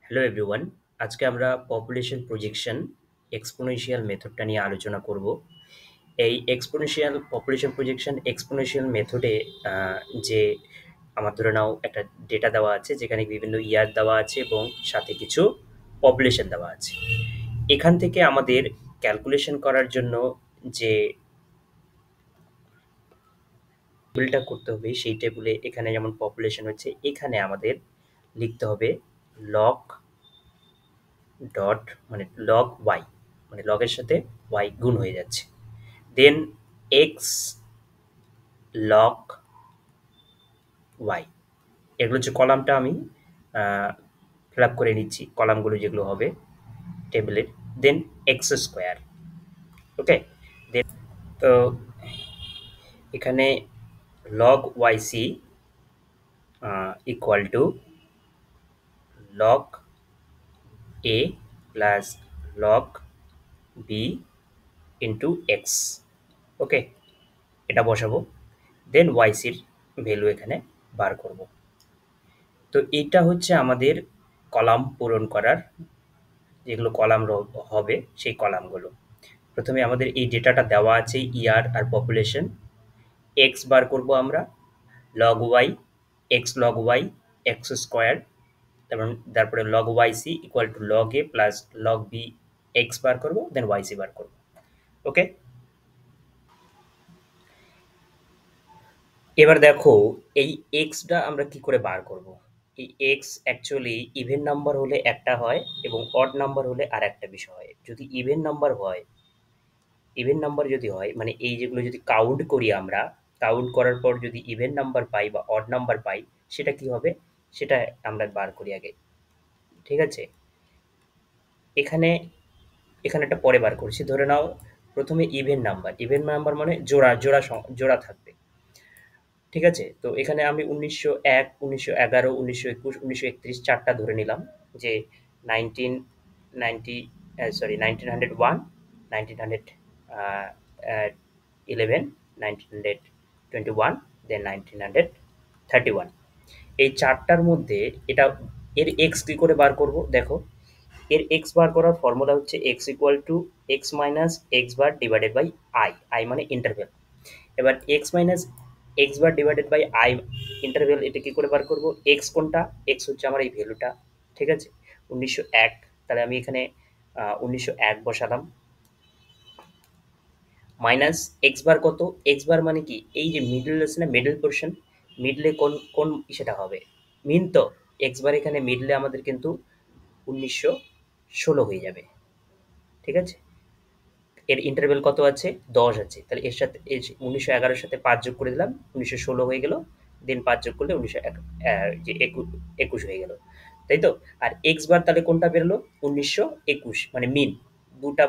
Hello everyone, আজকে আমরা population projection exponential মেথডটা নিয়ে আলোচনা করব। এই এক্সপোনেনশিয়াল পপুলেশন প্রজেকশন এক্সপোনেনশিয়াল মেথডে যে আমার ধরে নাও একটা ডেটা দেওয়া আছে যেখানে বিভিন্ন ইয়ার দেওয়া আছে এবং সাথে কিছু পপুলেশন দেওয়া আছে। এখান থেকে আমাদের ক্যালকুলেশন করার জন্য যে টেবিলটা করতে হবে সেই টেবিলে এখানে যেমন পপুলেশন হচ্ছে এখানে আমাদের লিখতে হবে লগ ডট মানে লগ ওয়াই, মানে লগের সাথে ওয়াই গুণ হয়ে যাচ্ছে। দেন এক্স লগ ওয়াই, এগুলো হচ্ছে কলামটা আমি ফিল আপ করে নিচ্ছি, কলামগুলো যেগুলো হবে টেবিলের। দেন এক্স স্কোয়ার, ওকে। দেন তো এখানে log Y C equal to log A plus log B into X, okay, এটা বসাবো। দেন ওয়াইসির ভ্যালু এখানে বার করব। তো এটা হচ্ছে আমাদের কলাম পূরণ করার যেগুলো কলাম হবে সেই কলামগুলো। প্রথমে আমাদের এই ডেটাটা দেওয়া আছে ইয়ার আর পপুলেশন। এক্স বার করব আমরা, log Y, X log Y, X square, তারপরে log Y C equal to log A plus log B X বার করবো, দেন ওয়াই সি বার করবো, ওকে। এবার দেখো এই এক্সটা আমরা কি করে বার করব। এই এক্স অ্যাকচুয়ালি ইভেন নাম্বার হলে একটা হয় এবং অড নাম্বার হলে আর একটা বিষয় হয়। যদি ইভেন নাম্বার হয়, ইভেন নাম্বার যদি হয় মানে এই যেগুলো যদি কাউন্ট করি আমরা, কাউন্ট করার পর যদি ইভেন নাম্বার পাই বা অড নাম্বার পাই, সেটা কি হবে সেটা আমরা বার করি আগে, ঠিক আছে। এখানে এখানে একটা পরে বার করছি, ধরে নাও প্রথমে ইভেন নাম্বার, ইভেন নাম্বার মানে জোড়া জোড়া জোড়া থাকবে, ঠিক আছে। তো এখানে আমি ১৯০১, ১৯১১, ১৯২১, ১৯৩১ চারটা ধরে নিলাম যে 1990 সরি 1901, 1911, 1921, দেন 1931। এই চারটার মধ্যে এটা এর এক্স কি করে বার করব দেখো। এর এক্স বার করার ফর্মুলা হচ্ছে X equal to X minus X bar divided by I, I মানে ইন্টারভেল। এবার X minus X bar divided by I interval, এটা কি করে বার করব। এক্স কোনটা, এক্স হচ্ছে আমার এই ভ্যালুটা, ঠিক আছে, ১৯০১। তাহলে আমি এখানে ১৯০১ বসালাম, মাইনাস এক্স বার কত, এক্স বার মানে কি এই যে মিডল আছে না, মিডল পোর্শন, মিডলে কোন কোন সেটা হবে মিন। তো এক্স বার এখানে মিডলে আমাদের কিন্তু ১৯১৬ হয়ে যাবে, ঠিক আছে। এর ইন্টারভেল কত আছে, ১০ আছে। তাহলে এর সাথে ১৯১১ সাথে ৫ যোগ করে দিলাম, ১৯১৬ হয়ে গেল। দেন ৫ যোগ করলে ১৯২১ হয়ে গেল, তাই তো। আর এক্স বার তাহলে কোনটা বেরোলো, ১৯২১ মানে মিন, দুটা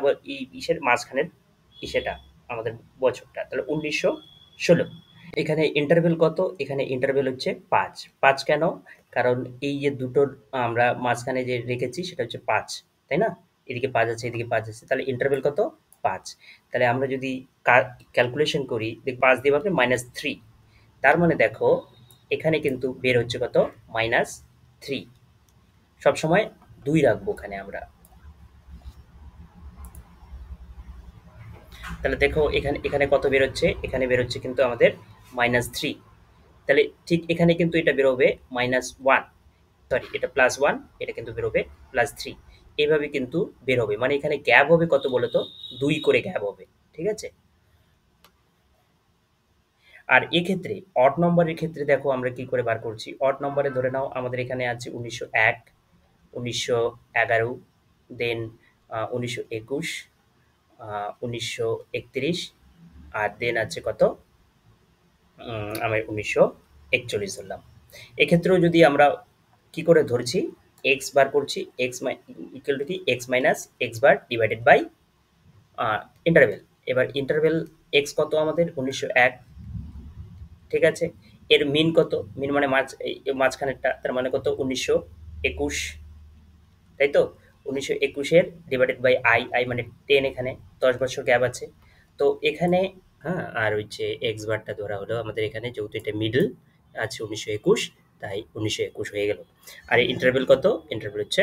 ইসের মাঝখানের ইসেটা আমাদের বছরটা, তাহলে ১৯১৬। এখানে ইন্টারভেল কত, এখানে ইন্টারভেল হচ্ছে ৫। ৫ কেন, কারণ এই যে দুটোর আমরা মাঝখানে যে রেখেছি সেটা হচ্ছে ৫, তাই না। এদিকে ৫ আছে, এদিকে ৫ আছে, তাহলে ইন্টারভেল কত, ৫। তাহলে আমরা যদি ক্যালকুলেশন করি, ৫ দিয়ে ভাগলে -3। তার মানে দেখো এখানে কিন্তু বের হচ্ছে কত, -3। সবসময় ২ রাখবো ওখানে আমরা। তাহলে দেখো এখানে এখানে কত বেরোচ্ছে, এখানে বেরোচ্ছে কিন্তু আমাদের -3। তাহলে ঠিক এখানে কিন্তু এটা বেরোবে -1, সরি এটা +1, এটা কিন্তু বেরোবে +3। এইভাবে কিন্তু বের হবে, মানে এখানে গ্যাপ হবে কত বলো তো, ২ করে গ্যাপ হবে, ঠিক আছে। আর এক্ষেত্রে অড নম্বরের ক্ষেত্রে দেখো আমরা কি করে বার করছি। অড নম্বরে ধরে নাও আমাদের এখানে আছে ১৯০১, ১৯১১, দেন ১৯২১, ১৯৩১, আর দেন আছে কত, আমি ১৯৪১ ধরলাম। এক্ষেত্রেও যদি আমরা কি করে ধরছি, এক্স বার করছি, এক্স ইকুয়াল টু কি X minus X bar divided by interval. এবার ইন্টারভেল এক্স কত আমাদের ১৯০১, ঠিক আছে। এর মিন কত, মিন মানে মাঝখানেরটা, তার মানে কত ১৯২১, তাই তো। ১৯২১-এর ডিভাইডেড বাই আই, আই মানে 10, এখানে ১০ বছর গ্যাপ আছে। তো এখানে হ্যাঁ, আর হচ্ছে এক্স বারটা ধরা হলো আমাদের এখানে, যেহেতু এটা মিডল আছে ১৯২১, তাই ১৯২১ হয়ে গেল। আর ইন্টারভেল কত, ইন্টারভেল হচ্ছে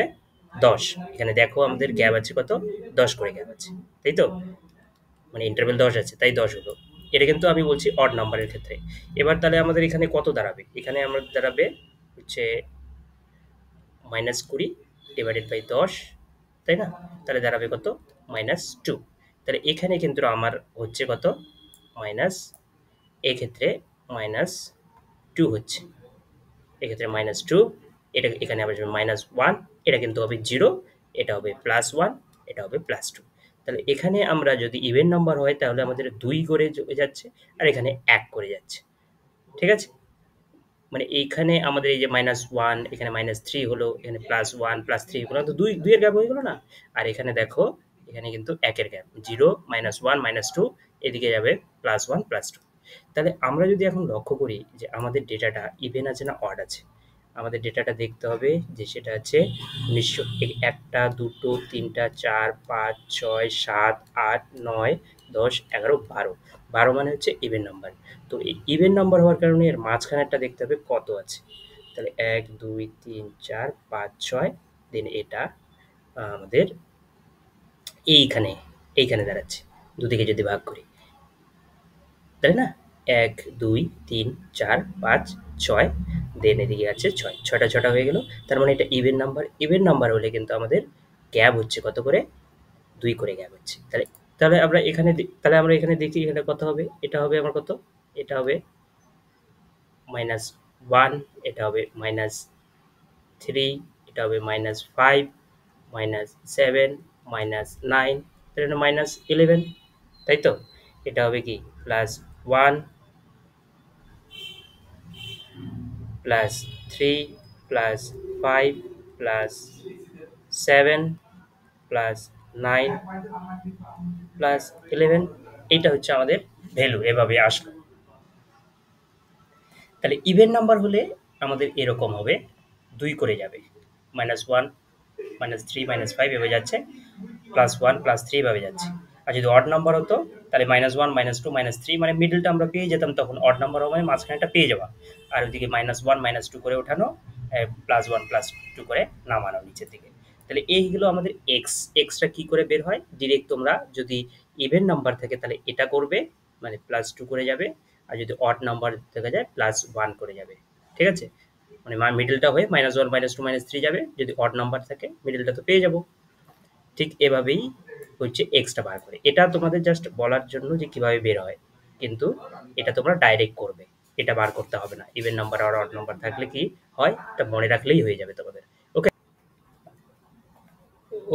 10। এখানে দেখো আমাদের গ্যাপ আছে কত? 10 করে গ্যাপ আছে। তাই তো? মানে ইন্টারভ্যাল 10 আছে, তাই 10 হলো। এটা কিন্তু আমি বলছি অড নাম্বারের ক্ষেত্রে। এবার তাহলে আমাদের এখানে কত দাঁড়াবে? এখানে আমাদের দাঁড়াবে হচ্ছে -20 ডিভাইডেড বাই 10, তাই না? তাহলে দাঁড়াবে কত? -2। তাহলে এখানে কিন্তু আমার হচ্ছে কত? মাইনাস, এক্ষেত্রে -2 হচ্ছে। এক্ষেত্রে -2, এটা এখানে আবার যাবে -1, এটা কিন্তু হবে 0, এটা হবে +1, এটা হবে +2। তাহলে এখানে আমরা যদি ইভেন নাম্বার হয় তাহলে আমাদের 2 করে যাচ্ছে, আর এখানে 1 করে যাচ্ছে। ঠিক আছে? মানে এইখানে আমাদের এই যে -1, এখানে -3 হলো, এখানে +1 +3 হলো, তো 2 এর গ্যাপ হয়ে গেল না? আর এখানে দেখো, এখানে কিন্তু 1 এর গ্যাপ। 0, -1, -2, এদিকে যাবে +1 +2। তাহলে আমরা যদি এখন লক্ষ্য করি যে আমাদের ডেটাটা ইভেন আছে না অড আছে? আমাদের ডেটাটা দেখতে হবে যে সেটা আছে ১৯০০, ১টা, ২টো, ৩টা, ৪, ৫, ৬, ৭, ৮, ৯, ১০, ১১, ১২। ১২ মানে হচ্ছে ইভেন নাম্বার। তো এই ইভেন নাম্বার হওয়ার কারণে এর মাঝখানেরটা দেখতে হবে কত আছে। তাহলে ১, ২, ৩, ৪, ৫, ৬, দেন এটা আমাদের এইখানে, এইখানে দাঁড়াচ্ছে। দুদিকে যদি ভাগ করি, তাই না? ১, ২, ৩, ৪, ৫, ৬, দেন এদিকে আছে ৬। ৬টা ৬টা হয়ে গেল। তার মানে এটা ইভেন নাম্বার। ইভেন নাম্বার হলে কিন্তু আমাদের গ্যাপ হচ্ছে কত করে? ২ করে গ্যাপ হচ্ছে। তাহলে তাহলে আমরা এখানে তাহলে আমরা এখানে দেখি এখানে কত হবে? এটা হবে আমার কত? এটা হবে -1, এটা হবে -3, এটা হবে -5, -7, -9, তাহলে এটা -11, তাই তো? এটা হবে কি +1, +3, +5, +7, +9, +11, এইটা হচ্ছে আমাদের ভ্যালু, এভাবে আসলো। তাহলে ইভেন নাম্বার হলে আমাদের এরকম হবে, 2 করে যাবে। -1, -3, -5 এভাবে যাচ্ছে, +1, +3 এভাবে যাচ্ছে। আর যদি অড নাম্বার হতো তাহলে -1, -2, -3, মানে মিডলটা আমরা পেয়ে যেতাম তখন। অড নাম্বার হবে মানে মাঝখানেরটা পেয়ে যাওয়া। আর ওইদিকে -1, -2 করে ওঠানো, +1, +2 করে নামানো নিচের দিকে। তাহলে এই হলো আমাদের এক্স। এক্সটা কি করে বের হয়? ডিরেক্ট তোমরা যদি ইভেন নাম্বার থাকে তাহলে এটা করবে, মানে +2 করে যাবে। আর যদি অড নাম্বার থেকে যায় +1 করে যাবে। ঠিক আছে? মানে মিডলটা হয়ে -1, -2, -3 যাবে। যদি অড নাম্বার থাকে মিডলটা তো পেয়ে যাবো। ঠিক এভাবেই হচ্ছে এক্সটা বার করে। এটা তোমাদের জাস্ট বলার জন্য যে কিভাবে বের হয়। কিন্তু এটা তোমরা ডাইরেক্ট করবে। এটা বার করতে হবে না। ইভেন নাম্বার আর অড নাম্বার থাকলে কি হয়? এটা মনে রাখলেই হয়ে যাবে তোমাদের। ওকে?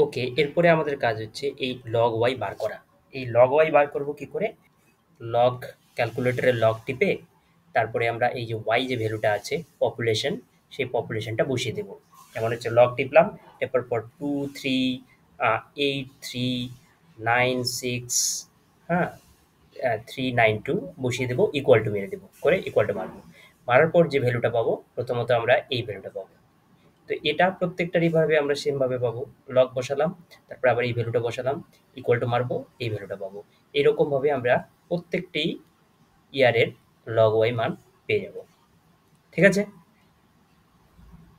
ওকে, এরপরে আমাদের কাজ হচ্ছে এই লগ ওয়াই বার করা। এই লগ ওয়াই বার করব কি করে? লগ, ক্যালকুলেটরে লগ টিপে তারপরে আমরা এই যে ওয়াই যে ভ্যালুটা আছে পপুলেশন, সেই পপুলেশনটা বসিয়ে দেবো। যেমন হচ্ছে লগ টিপলাম, টেপার পর 2, 3, 8, 3, 9, 6, হ্যাঁ, 392 বসিয়ে দেবো, ইকুয়াল টু মেরে দেবো, করে ইকুয়াল টু মারবো। মারার পর যে ভ্যালুটা পাবো, প্রথমত আমরা এই ভ্যালুটা পাবো। তো এটা প্রত্যেকটারই ভাবে আমরা সেমভাবে পাবো। লগ বসালাম, তারপর আবার এই ভ্যালুটা বসালাম, ইকুয়াল টু মারবো, এই ভ্যালুটা পাবো। এরকমভাবে আমরা প্রত্যেকটি ইয়ারের লগ ওয়াই মান পেয়ে যাব। ঠিক আছে?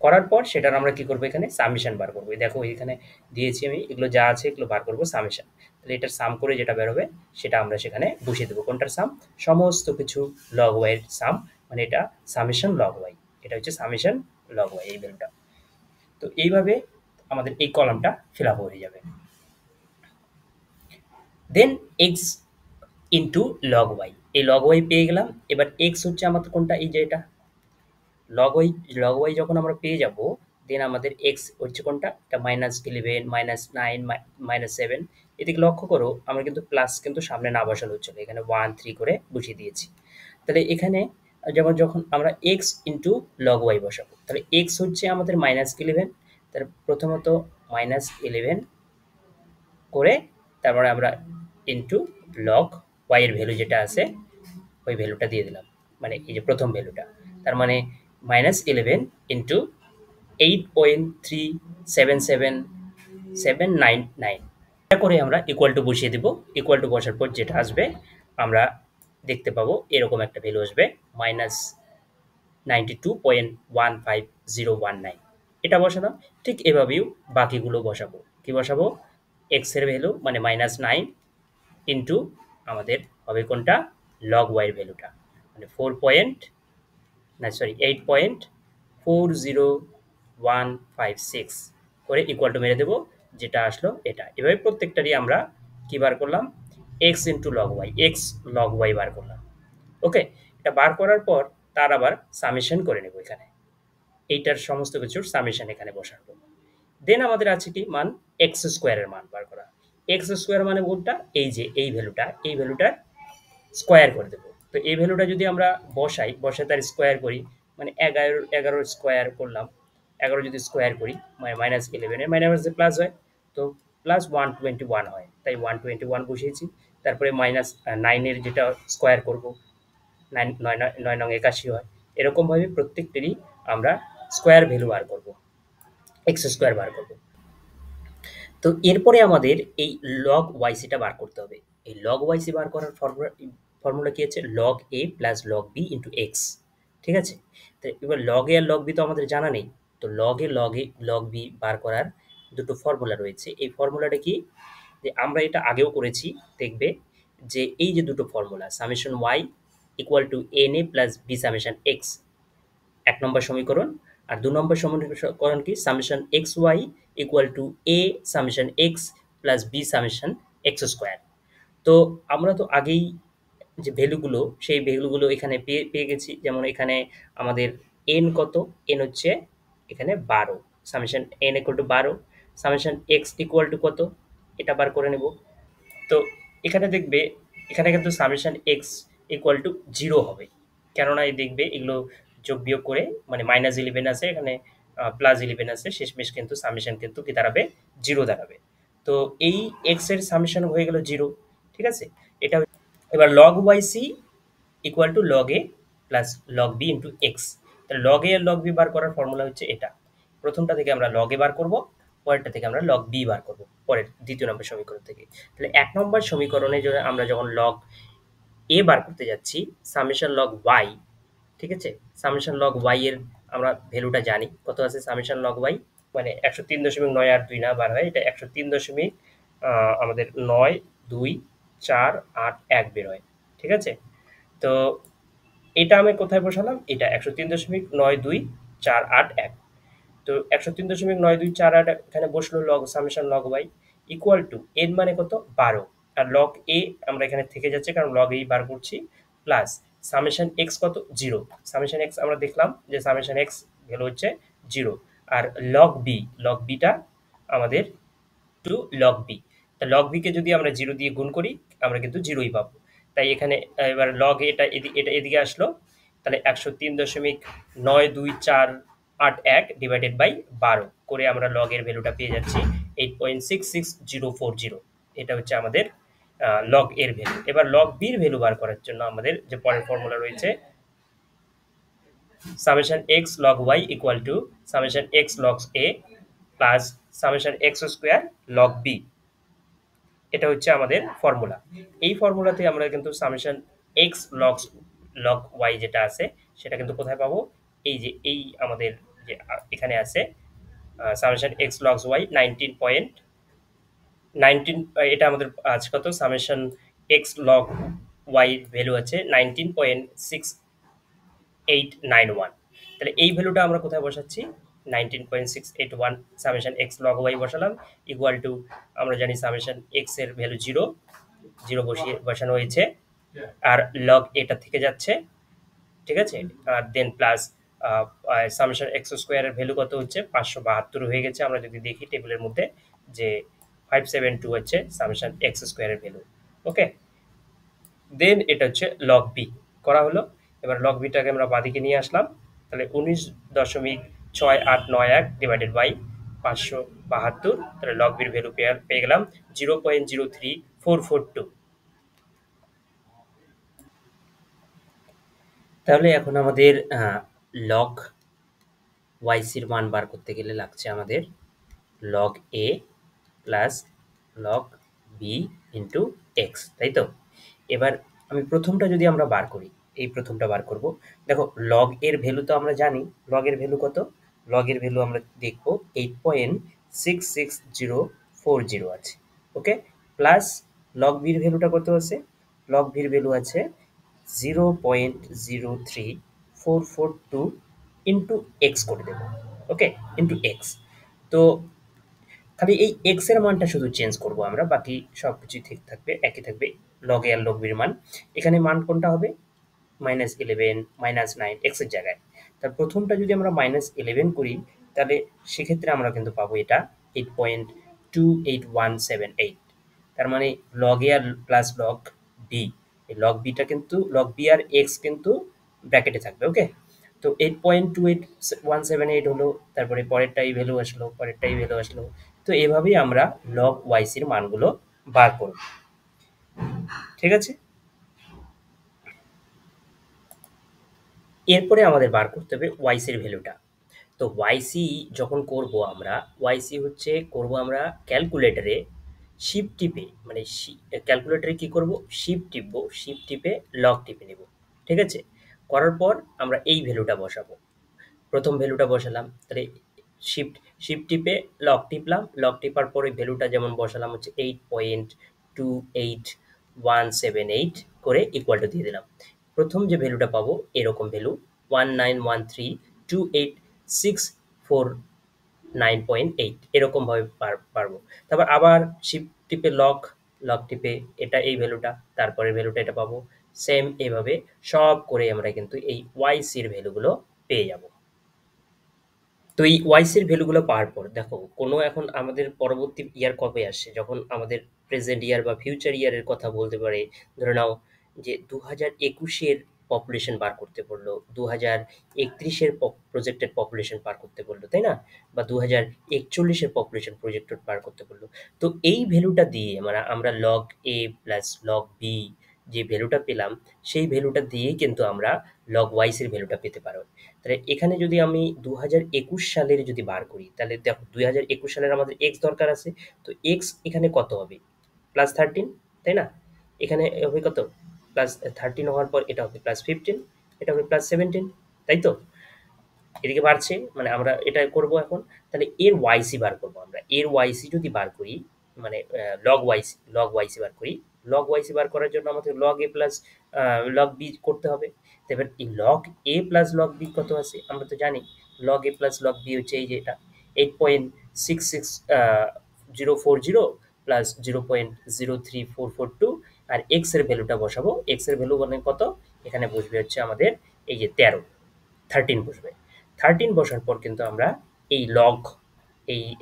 করার পর সেটার আমরা কি করবো? এখানে সামেশন বার করবো। এই দেখো এখানে দিয়েছি আমি, এগুলো যা আছে এগুলো বার করবো সামেশন। তাহলে এটার সাম করে যেটা বের হবে সেটা আমরা সেখানে বসিয়ে দেবো। কোনটার সাম? সমস্ত কিছু লগ ওয়াই এর সাম, মানে এটা সামেশন লগ ওয়াই। এটা হচ্ছে সামেশন লগ ওয়াই, এই ভ্যালুটা। তো এইভাবে আমাদের এই কলামটা ফিল আপ হয়ে যাবে। দেন এক্স ইন্টু লগ ওয়াই, এই লগ ওয়াই পেয়ে গেলাম। এবার এক্স হচ্ছে আমাদের কোনটা? এই যে এটা লগ ওয়াই। লগ ওয়াই যখন আমরা পেয়ে যাব, দেন আমাদের এক্স হচ্ছে কোনটা? এটা -11, -9, -7। এদিকে লক্ষ্য করো আমরা কিন্তু প্লাস কিন্তু সামনে না বসালে হচ্ছে না, এখানে 1, 3 করে বসিয়ে দিয়েছি। তাহলে এখানে যেমন যখন আমরা এক্স ইন্টু লগ ওয়াই বসাবো, তাহলে এক্স হচ্ছে আমাদের -11, তাহলে প্রথমত -11 করে তারপরে আমরা ইন্টু লগ ওয়াই এর ভ্যালু যেটা আছে ওই ভ্যালুটা দিয়ে দিলাম, মানে এই যে প্রথম ভ্যালুটা। তার মানে -11 ইন্টু 8.377799, এটা করে আমরা ইকুয়াল টু বসিয়ে দিব। ইকুয়াল টু বসার পর যেটা আসবে আমরা দেখতে পাবো এরকম একটা ভ্যালু আসবে, -92.15019। এটা বসালাম। ঠিক এভাবেও বাকিগুলো বসাবো। কি বসাবো? x এর ভ্যালু মানে -9 ইনটু আমাদের হবে কোনটা? log y এর ভ্যালুটা। মানে 4 পয়েন্ট না সরি 8.40156 করে ইকুয়াল টু মেরে দেবো, যেটা আসলো এটা। এভাবে প্রত্যেকটারই আমরা কি বার করলাম? x into log y, x log y বার করলাম। ওকে? এটা বার করার পর তার আবার সামেশন করে নেব এখানে। এইটার সমস্ত কিছুর সামেশন এখানে বসাবো। দেন আমাদের আছে কি মান? এক্স স্কোয়ারের মান বার করা। এক্স স্কোয়ার মানে কোনটা? এই যে এই ভ্যালুটা, এই ভ্যালুটার স্কোয়ার করে দেবো। তো এই ভ্যালুটা যদি আমরা বসাই, বসে তার স্কোয়ার করি, মানে 11 স্কোয়ার করলাম। 11 যদি স্কোয়ার করি মানে -11 এর মাইনাসে প্লাস হয়, তো +121 হয়। তাই 121 বসিয়েছি। তারপরে -9 এর যেটা স্কোয়ার করব, 9 নং 81 হয়। এরকমভাবে প্রত্যেকটিরই আমরা স্কোয়ার ভ্যালু বার করব, এক্স স্কোয়ার বার করব। তো এরপরে আমাদের এই লগ ওয়াইসিটা বার করতে হবে। এই লগ ওয়াইসি বার করার ফর্মুলা কি আছে? Log A plus log B into X. ঠিক আছে? তো এবার লগ এ আর লগ বি তো আমাদের জানা নেই। তো লগ বি বার করার দুটো ফর্মুলা রয়েছে। এই ফর্মুলাটা কি? যে আমরা এটা আগেও করেছি, দেখবে যে এই যে দুটো formula summation Y equal to N A plus B summation X, ১ number সমীকরণ। আর ২ নম্বর সমীকরণ কি? Summation X Y equal to A summation X plus B summation X square. তো আমরা তো আগেই যে ভ্যালুগুলো, সেই ভ্যালুগুলো এখানে পেয়ে গেছি। যেমন এখানে আমাদের এন কত? এন হচ্ছে এখানে ১২, summation N equal to ১২, summation x equal two কত? এটা বার করে নেব। তো এখানে দেখবে, এখানে কিন্তু সামেশন এক্স ইকুয়াল টু 0 হবে। কেননা এই দেখবে এগুলো যোগ বিয়োগ করে মানে -11 আছে, এখানে +11 আছে। শেষমেশ কিন্তু সামেশন কিন্তু কি দাঁড়াবে? 0 দাঁড়াবে। তো এই এক্স এর সামেশন হয়ে গেল 0। ঠিক আছে? এটা এবার log yc equal to log a plus log b into X. তাহলে log a আর log b বার করার ফর্মুলা হচ্ছে এটা। প্রথমটা থেকে আমরা log a বার করব, পরেরটা থেকে আমরা log b বার করব, পরের দ্বিতীয় নম্বর সমীকরণ থেকে। তাহলে ১ নম্বর সমীকরণে আমরা যখন log a বার করতে যাচ্ছি, সামেশন log y, ঠিক আছে? সামেশন log y এর আমরা ভ্যালুটা জানি। কত আছে সামেশন log y? মানে ১০৩.৯৮২ না বার হয়, এটা ১০৩ দশমিক আমাদের ৯২৪৮১ বের হয়। ঠিক আছে? তো এটা আমি কোথায় বসালাম? এটা ১০৩.৯২৪৮১। তো ১০৩.৯২৪৮ এখানে বসলো summation log Y equal to N মানে কত? ১২। আর লগ এ আমরা এখানে থেকে যাচ্ছে কারণ লগ এই বার করছি, প্লাস সামেশন এক্স কত? 0। সামেশন এক্স আমরা দেখলাম যে সামেশন এক্স ভ্যালু হচ্ছে 0। আর লগ বিটা আমাদের টু লগ বি। তা লগ বি কে যদি আমরা 0 দিয়ে গুণ করি, আমরা কিন্তু 0ই পাবো। তাই এখানে এবার লগ এটা এটা এদিকে আসলো। তাহলে ১০৩.৯২৪৮১ ডিভাইডেড বাই ১২ করে আমরা লগ এর ভ্যালুটা পেয়ে যাচ্ছি 8.66040। এটা হচ্ছে আমাদের লগ এর ভ্যালু। এবার লগ বির ভ্যালু বার করার জন্য আমাদের যে পরের ফর্মুলা রয়েছে, summation X log Y equal to summation X log A plus summation X square log B. এটা হচ্ছে আমাদের ফর্মুলা। এই ফর্মুলাতে আমরা কিন্তু সামেশন এক্স লগ ওয়াই যেটা আছে, সেটা কিন্তু কোথায় পাবো? এই যে এই আমাদের যে এখানে আছে সামেশন এক্স লগ ওয়াই 19, এটা আমাদের আছে কত? Summation X log Y value আছে 19.6891। তাহলে এই ভ্যালুটা আমরা কোথায় বসাচ্ছি? 19.681 সামেশন এক্স লগ ওয়াই বসালাম ইকুয়াল টু আমরা জানি সামেশন এক্স এর ভ্যালু 0, 0 বসানো হয়েছে। আর লগ এটা থেকে যাচ্ছে, ঠিক আছে? আর দেন প্লাস সামেশন এক্স স্কোয়ারের ভ্যালু কত হচ্ছে? 572 হয়ে গেছে। আমরা যদি দেখি টেবিলের মধ্যে যে 572 হচ্ছে সামেশন এক্স স্কোয়ারের ভ্যালু। ওকে? দেন এটা হচ্ছে লগ বি করা হলো। এবার লগ বিটাকে আমরা বাদিকে নিয়ে আসলাম। তাহলে 19.6891 ডিভাইডেড বাই 572। তাহলে লগ বির ভ্যালু পেয়ে গেলাম 0.03442। তাহলে এখন আমাদের লগ ওয়াইসির মান বার করতে গেলে লাগছে আমাদের log A plus log B into X, তাই তো? এবার আমি প্রথমটা যদি আমরা বার করি, এই প্রথমটা বার করব। দেখো লগ এর ভ্যালু তো আমরা জানি, লগ এর ভ্যালু কত? লগের ভ্যালু আমরা দেখব 8.66040 আছে, ওকে। প্লাস লগ ভির ভ্যালুটা কত আছে? লগ ভির ভ্যালু আছে 0.03442 ইন্টু এক্স করে দেবো, ওকে, ইন্টু এক্স। তো খালি এই এক্স এর মানটা শুধু চেঞ্জ করব আমরা, বাকি সব কিছুই ঠিক থাকবে, একই থাকবে লগে আর লগ ভির মান। এখানে মান কোনটা হবে? -11, -9 এক্স এর জায়গায়। তার প্রথমটা যদি আমরা -11 করি, তাহলে সেক্ষেত্রে আমরা কিন্তু পাবো এটা 8.28178। তার মানে log A R plus log B, এই লগ বিটা কিন্তু লগ বি আর এক্স কিন্তু ব্র্যাকেটে থাকবে, ওকে। তো 8.28178 হলো, তারপরে পরেরটাই ভ্যালু আসলো, পরেরটাই ভ্যালু আসলো। তো এভাবেই আমরা লগ ওয়াইসির মানগুলো বার করব, ঠিক আছে। এরপরে আমাদের বার করতে হবে ওয়াইসির ভ্যালুটা। তো ওয়াইসি যখন করব আমরা, ওয়াইসি হচ্ছে করব আমরা ক্যালকুলেটরে শিফট টিপে, মানে ক্যালকুলেটরে কি করব, শিফট টিপবো, শিফট টিপে লগ টিপে নেব, ঠিক আছে। করার পর আমরা এই ভ্যালুটা বসাবো, প্রথম ভ্যালুটা বসালাম, তাহলে শিফট শিফট টিপে লক টিপলাম, লক টিপার পরে ভ্যালুটা যেমন বসালাম হচ্ছে 8.28178 করে ইকুয়াল টু দিয়ে দিলাম। প্রথম যে ভ্যালুটা পাবো এরকম ভ্যালু 19132869.8 এরকমভাবে পারবো। তারপর আবার শিফট টিপে লক, লক টিপে এটা এই ভ্যালুটা, তারপরে ভ্যালুটা এটা পাবো। সেম এভাবে সব করে আমরা কিন্তু এই ওয়াইসির ভ্যালুগুলো পেয়ে যাব। তো এই ওয়াইসির ভ্যালুগুলো পাওয়ার পর দেখো কোনো এখন আমাদের পরবর্তী ইয়ার কবে আসছে, যখন আমাদের প্রেজেন্ট ইয়ার বা ফিউচার ইয়ারের কথা বলতে পারে। ধরে নাও যে 2021-এর পপুলেশন বার করতে বললো, 2031-এর প্রজেক্টেড পপুলেশন বার করতে বললো, তাই না? বা 2041-এর পপুলেশন প্রজেক্টেড বার করতে বললো। তো এই ভ্যালুটা দিয়ে মানে আমরা log A plus log B যে ভ্যালুটা পেলাম, সেই ভ্যালুটা দিয়েই কিন্তু আমরা লগ ওয়াইসের ভ্যালুটা পেতে পারবো। তাহলে এখানে যদি আমি 2021 সালের যদি বার করি, তাহলে দেখো 2021 সালের আমাদের এক্স দরকার আছে। তো এক্স এখানে কত হবে? +13, তাই না? এখানে হবে কত? +13 হওয়ার পর এটা হবে +15, এটা হবে +17, তাই তো? এদিকে বাড়ছে, মানে আমরা এটা করব এখন। তাহলে এর ওয়াইসি বার করব আমরা। এর ওয়াইসি যদি বার করি, মানে লগ ওয়াইসি বার করি। লগ ওয়াইসি বার করার জন্য আমাদের log A plus log B করতে হবে। তো এবার এই log A plus log B কত আছে? আমরা তো জানি log A plus log B হচ্ছে এই যে এটা 8.66040 প্লাস 0.03442, আর এক্স এর ভ্যালুটা বসাবো। এক্স এর ভ্যালু মানে কত? এখানে বসবে হচ্ছে আমাদের এই যে 13 বসবে। 13 বসার পর কিন্তু আমরা এই লগ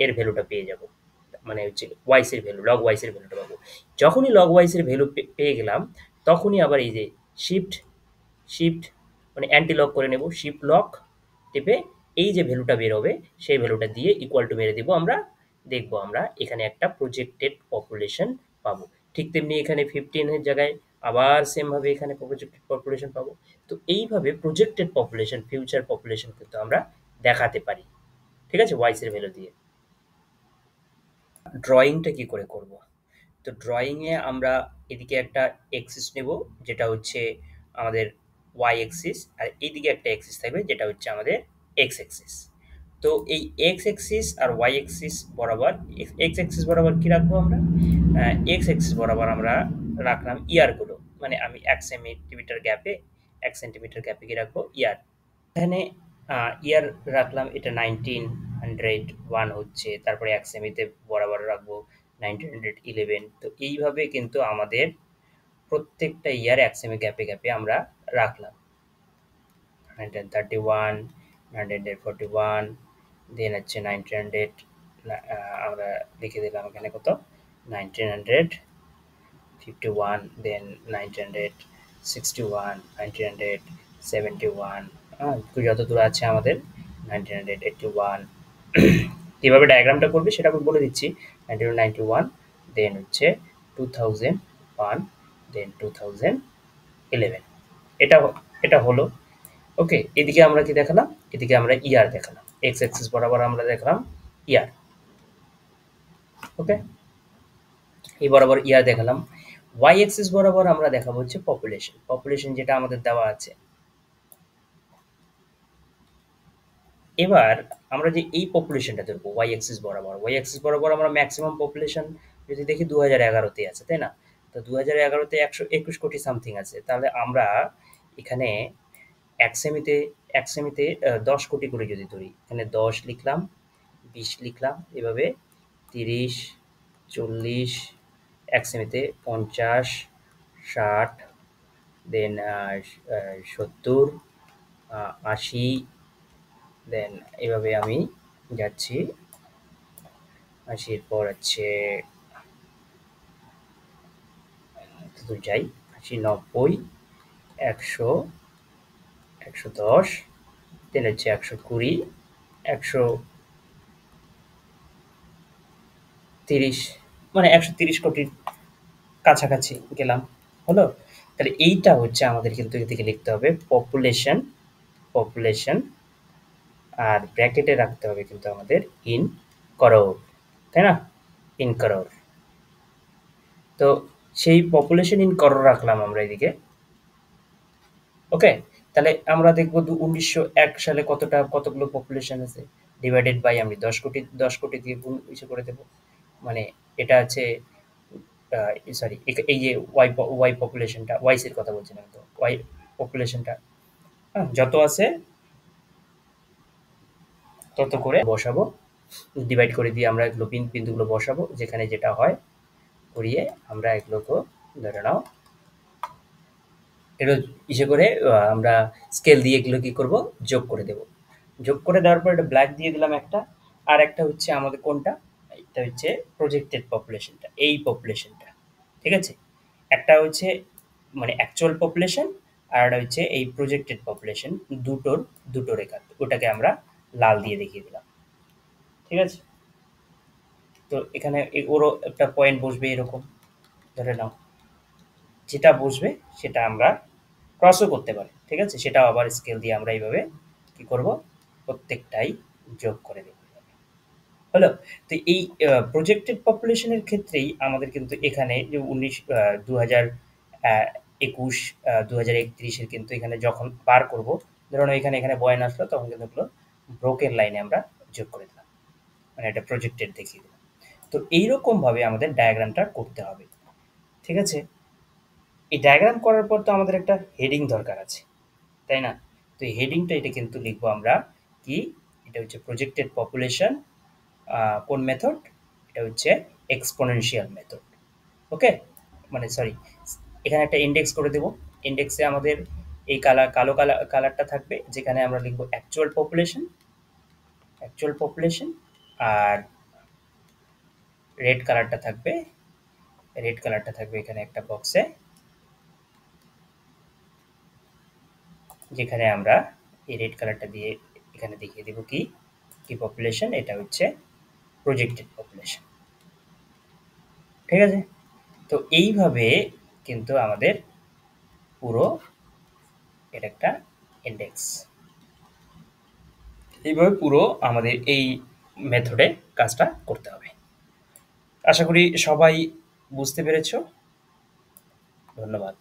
এর ভ্যালুটা পেয়ে যাব, মানে হচ্ছে ওয়াইস এর ভ্যালু, লগ ওয়াইস এর ভ্যালুটা পাবো। যখনই লগ ওয়াইস এর ভ্যালু পেয়ে গেলাম, তখনই আবার এই যে শিফট শিফট মানে অ্যান্টি লক করে নেব, শিফট লক টিপে এই যে ভ্যালুটা বের হবে সেই ভ্যালুটা দিয়ে ইকুয়াল টু মেরে দিব আমরা। দেখবো আমরা এখানে একটা প্রজেক্টেড পপুলেশন পাবো। ঠিক তেমনি এখানে 15 এর জায়গায় আবার সেম ভাবে এখানে প্রজেক্টেড পপুলেশন পাবো। তো এইভাবে প্রজেক্টেড পপুলেশন, ফিউচার পপুলেশন কিন্তু আমরা দেখাতে পারি, ঠিক আছে, ওয়াইস এর ভ্যালু দিয়ে। ড্রয়িংটা কি করে করব? তো ড্রয়িংয়ে আমরা এদিকে একটা এক্সিস নেব, যেটা হচ্ছে আমাদের ওয়াই এক্সিস, আর এইদিকে একটা এক্সিস থাকবে যেটা হচ্ছে আমাদের এক্স এক্সিস। তো এই এক্স এক্সিস আর ওয়াই এক্সিস বরাবর, এক্স এক্সিস বরাবর কি রাখবো আমরা? এক্স এক্সিস বরাবর আমরা রাখলাম ইয়ারগুলো, মানে আমি 1 সেন্টিমিটার গ্যাপে 1 সেন্টিমিটার গ্যাপে কি রাখবো? ইয়ার। এখানে ইয়ার রাখলাম এটা 1901 হচ্ছে, তারপরে 1 সেমিতে বরাবর রাখবো 1911। তো এইভাবে কিন্তু আমাদের প্রত্যেকটা ইয়ার 1 সেমি গ্যাপে গ্যাপে আমরা রাখলাম। 1931, 1941, দেন হচ্ছে 1900, আমরা লিখে দিলাম এখানে কত? 1951, দেন 1961, 1971, যতদূর আছে আমাদের 1981। কিভাবে ডায়াগ্রামটা করবে সেটা আমি বলে দিচ্ছি। 1991, দেন হচ্ছে 2001, দেন 2011। এটা এটা হলো, ওকে। এদিকে আমরা কি দেখালাম? এদিকে আমরা ইয়ার দেখালাম, এক্স অ্যাক্সিস বরাবর আমরা দেখালাম ইয়ার, ওকে। এই বরাবর ইয়ার দেখালাম। ওয়াই অ্যাক্সিস বরাবর আমরা দেখাবো হচ্ছে পপুলেশন, পপুলেশন যেটা আমাদের দেওয়া আছে। এবার আমরা যে এই পপুলেশনটা ধরবো ওয়াই অ্যাক্সিস বরাবর আমরা ম্যাক্সিমাম পপুলেশন যদি দেখি 2011 তে আছে, তাই না? তো 2011-তে 121 কোটি সামথিং আছে। তাহলে আমরা এখানে এক সেমিতে 10 কোটি করে যদি ধরি, এখানে 10 লিখলাম, 20 লিখলাম, এভাবে 30, 40, এক সেমিতে 50, 60, দেন 70, 80, দেন এভাবে আমি যাচ্ছি। 80-র পর হচ্ছে যতদূর যাই, 80, 90, 100, 110, দেন হচ্ছে 120, 130, মানে 130 কোটির কাছাকাছি গেলাম। হলো? তাহলে এইটা হচ্ছে আমাদের কিন্তু এদিকে লিখতে হবে পপুলেশন, আর ব্র্যাকেটে রাখতে হবে কিন্তু আমাদের ইন করোর, তাই না? ইন করোর। তো সেই পপুলেশন ইন করোর রাখলাম আমরা এদিকে। ওকে? তাহলে আমরা দেখব 1901 সালে কতগুলো পপুলেশন আছে, ডিভাইডেড বাই আমি 10 কোটি দিয়ে গুণ ইসে করে দেব। মানে এটা আছে সরি, এই যে ওয়াই পপুলেশনটা, ওয়াইস এর কথা বলছিলাম তো, ওয়াই পপুলেশনটা যত আছে তত করে বসাবো, ডিভাইড করে দিয়ে আমরা এগুলো বিন্দুগুলো বসাবো, যেখানে যেটা হয় করিয়ে আমরা এগুলোকে ধরে নাও এগুলো ইসে করে আমরা স্কেল দিয়ে এগুলো কি করব, যোগ করে দেব। যোগ করে দেওয়ার পর এটা ব্ল্যাক দিয়ে দিলাম একটা। আর একটা হচ্ছে আমাদের কোনটা, এটা হচ্ছে প্রজেক্টেড পপুলেশনটা, এই পপুলেশনটা, ঠিক আছে? একটা হচ্ছে মানে অ্যাকচুয়াল পপুলেশন, আর একটা হচ্ছে এই প্রজেক্টেড পপুলেশন, দুটো রেখা, ওটাকে আমরা লাল দিয়ে দেখিয়ে দিলাম, ঠিক আছে? তো এখানে ওরও একটা পয়েন্ট বসবে এরকম, ধরে নাও যেটা বসবে সেটা আমরা ক্রসও করতে পারি, ঠিক আছে? সেটাও আবার স্কেল দিয়ে আমরা এইভাবে কি করব, প্রত্যেকটাই যোগ করে দেব। হলো? তো এই প্রজেক্টেড পপুলেশনের ক্ষেত্রেই আমাদের কিন্তু এখানে যে 2021, 2031-এর কিন্তু এখানে যখন পার করব, ধরুন এখানে বয়ান আসলো, তখন কিন্তু ওগুলো ব্রোকেন লাইনে আমরা যোগ করে দিলাম, মানে এটা প্রজেক্টেড দেখিয়ে দিলাম। তো এইরকমভাবে আমাদের ডায়াগ্রামটা করতে হবে, ঠিক আছে? এই ডায়াগ্রাম করার পর তো আমাদের একটা হেডিং দরকার আছে, তাই না? তো এই হেডিংটা এটা কিন্তু লিখবো আমরা কি, এটা হচ্ছে প্রজেক্টেড পপুলেশন, কোন মেথড, এটা হচ্ছে এক্সপোনেনশিয়াল মেথড। ওকে, মানে সরি, এখানে একটা ইন্ডেক্স করে দেব। ইন্ডেক্সে আমাদের এই কালো কালারটা থাকবে, যেখানে আমরা লিখবো অ্যাকচুয়াল পপুলেশন, আর রেড কালারটা থাকবে, এখানে একটা বক্সে, যেখানে আমরা এই রেড কালারটা দিয়ে এখানে দেখিয়ে দেব কি কি পপুলেশন, এটা হচ্ছে প্রজেক্টেড পপুলেশন, ঠিক আছে? তো এইভাবে কিন্তু আমাদের পুরো এটা একটা ইন্ডেক্স, এইভাবে পুরো আমাদের এই মেথডে কাজটা করতে হবে। আশা করি সবাই বুঝতে পেরেছো। ধন্যবাদ।